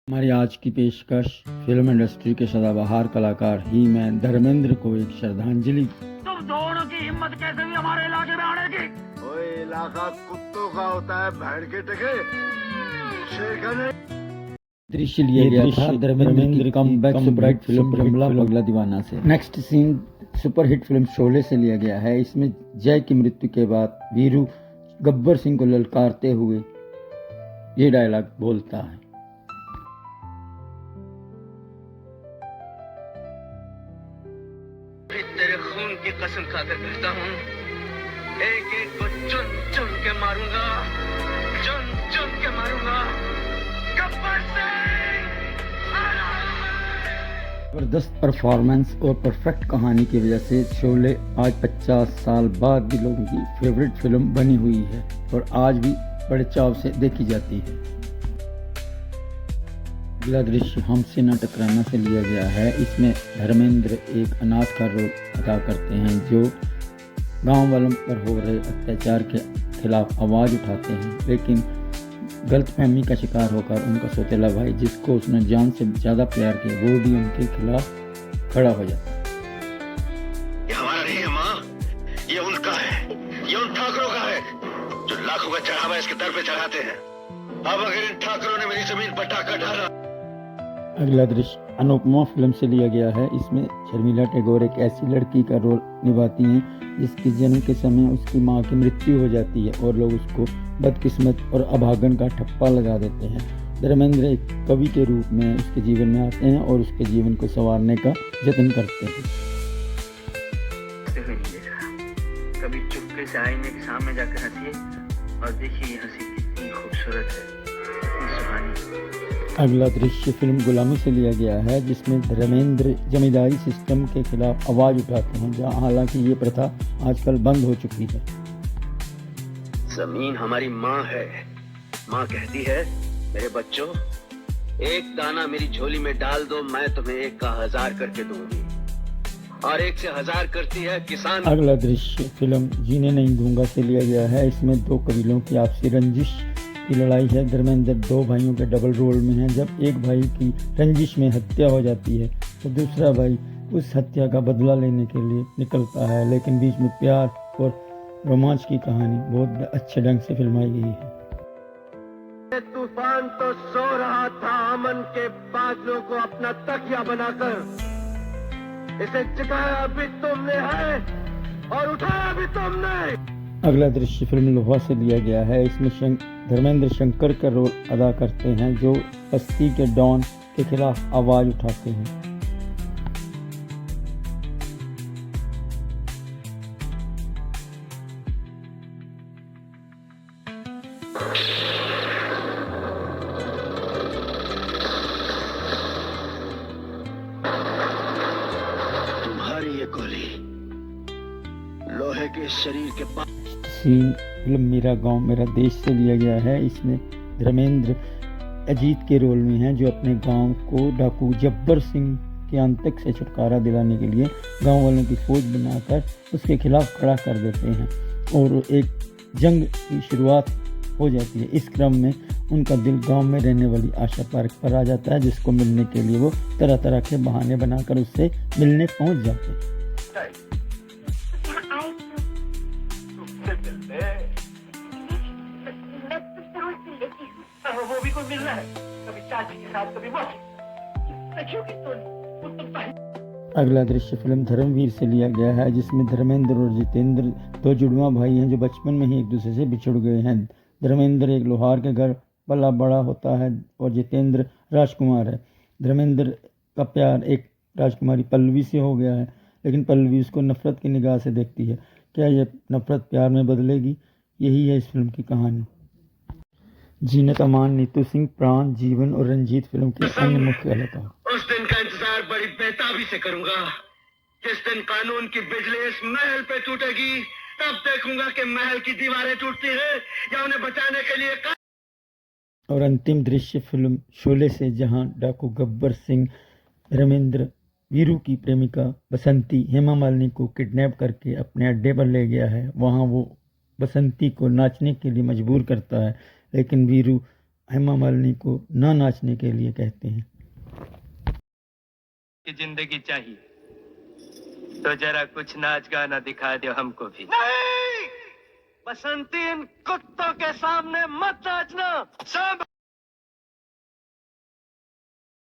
हमारी आज की पेशकश फिल्म इंडस्ट्री के सदाबहार कलाकार ही मैन धर्मेंद्र को एक श्रद्धांजलि। तुम दोनों की हिम्मत कैसे हुई हमारे इलाके में आने की? ओए इलाका कुत्तों का होता है, भैंड के टके शेर का नहीं। दृश्य लिया गया था धर्मेंद्र की कमबैक सुपरहिट फिल्म रमला पगला दीवाना से। Next scene superhit film Sholay से लिया गया है। इसमें जय की मृत्यु के बाद वीरू गब्बर सिंह को ललकारते हुए ये डायलॉग बोलता है। तेरे खून की कसम खाकर कहता हूँ, एक एक को चुन चुन के मारूंगा, चुन चुन के मारूंगा। गब्बर सिंह! जबरदस्त परफॉर्मेंस और परफेक्ट कहानी की वजह से शोले आज 50 साल बाद भी लोगों की फेवरेट फिल्म बनी हुई है और आज भी बड़े चाव से देखी जाती है। अगला दृश्य हमसे न टकराना से लिया गया है। इसमें धर्मेंद्र एक अनाथ का रोल अदा करते हैं जो गांव वालों पर हो रहे अत्याचार के खिलाफ आवाज़ उठाते हैं, लेकिन गलतफहमी का शिकार होकर उनका सौतेला भाई, जिसको उसने जान से ज़्यादा प्यार किया, वो भी उनके खिलाफ खड़ा हो जाता है। ये हमारा नहीं है माँ, ये उनका है, ये उन ठाकरों का है जो लाखों का चढ़ावा इसके दर पे चढ़ाते हैं। अब अगर इन ठाकरों ने मेरी जमीन पर टाका डाला। अगला दृश्य अनुपमा फिल्म से लिया गया है। इसमें शर्मिला टैगोर एक ऐसी लड़की का रोल निभाती हैं जिसकी जन्म के समय उसकी मां की मृत्यु हो जाती है और लोग उसको बदकिस्मत और अभागन का ठप्पा लगा देते हैं। धर्मेंद्र एक कवि के रूप में उसके जीवन में आते हैं और उसके जीवन को संवारने का यत्न करते हैं। कभी चुपके से आईने के सामने जाकर हंसिए और देखिए ये हंसी कितनी खूबसूरत है, कितनी सुहानी। अगला दृश्य फिल्म गुलामी से लिया गया है, जिसमें धर्मेंद्र जमींदारी सिस्टम के खिलाफ आवाज उठाते हैं, जहां हालांकि ये प्रथा आजकल बंद हो चुकी है। जमीन हमारी माँ है। माँ कहती है, मेरे बच्चों, एक दाना मेरी झोली में डाल दो, मैं तुम्हें 1 का 1000 करके दूंगी। और 1 से 1000 करती है किसान। अगला दृश्य फिल्म जीने नहीं दूंगा से लिया गया है। इसमें 2 कबीलों की आपसी रंजिश की लड़ाई है। धर्मेंद्र 2 भाइयों के डबल रोल में है। जब एक भाई की रंजिश में हत्या हो जाती है तो दूसरा भाई उस हत्या का बदला लेने के लिए निकलता है, लेकिन बीच में प्यार और रोमांच की कहानी बहुत अच्छे ढंग से फिल्माई गई है। तूफान तो सो रहा था अमन के बादलों को अपना तकिया बनाकर। इसे जगाया भी तुमने है और उठाया भी तुमने। अगला दृश्य फिल्म लोहा से लिया गया है। इसमें धर्मेंद्र शंकर का रोल अदा करते हैं जो बस्ती के डॉन के खिलाफ आवाज उठाते हैं। तुम्हारी ये गोली लोहे के शरीर के पास। सीन फिल्म मेरा गांव मेरा देश से लिया गया है। इसमें धर्मेंद्र अजीत के रोल में हैं जो अपने गांव को डाकू जब्बर सिंह के आतंक से छुटकारा दिलाने के लिए गांव वालों की फौज बनाकर उसके खिलाफ खड़ा कर देते हैं और एक जंग की शुरुआत हो जाती है। इस क्रम में उनका दिल गांव में रहने वाली आशा पार्क पर आ जाता है, जिसको मिलने के लिए वो तरह तरह के बहाने बनाकर उससे मिलने पहुंच जाते हैं। वो भी कोई मिल रहा है, कभी चाची के साथ, कभी मौसी। अगला दृश्य फिल्म धर्मवीर से लिया गया है, जिसमें धर्मेंद्र और जितेंद्र 2 जुड़वा भाई हैं जो बचपन में ही एक दूसरे से बिछड़ गए हैं। धर्मेंद्र एक लोहार के घर पला बड़ा होता है और जितेंद्र राजकुमार है। धर्मेंद्र का प्यार एक राजकुमारी पल्लवी से हो गया है, लेकिन पल्लवी उसको नफरत की निगाह से देखती है। क्या ये नफरत प्यार में बदलेगी? यही है इस फिल्म की कहानी। जीनत अमान, नीतू सिंह, प्राण, जीवन और रंजीत फिल्म के अन्य मुख्य कलाकार। उस दिन का इंतजार बड़ी बेताबी से करूंगा जिस दिन कानून की बिजली इस महल पे टूटेगी। तब देखूंगा कि महल की दीवारें टूटती हैं या उन्हें बचाने के लिए। और अंतिम दृश्य फिल्म शोले से, जहां डाकू गब्बर सिंह धर्मेंद्र वीरू की प्रेमिका बसंती हेमा मालिनी को किडनैप करके अपने अड्डे पर ले गया है। वहां वो बसंती को नाचने के लिए मजबूर करता है, लेकिन वीरू हेमा मालिनी को ना नाचने के लिए कहते हैं। की जिंदगी चाहिए तो जरा कुछ नाच गाना दिखा दो हमको भी। नहीं, बसंती इन कुत्तों के सामने मत नाचना। सब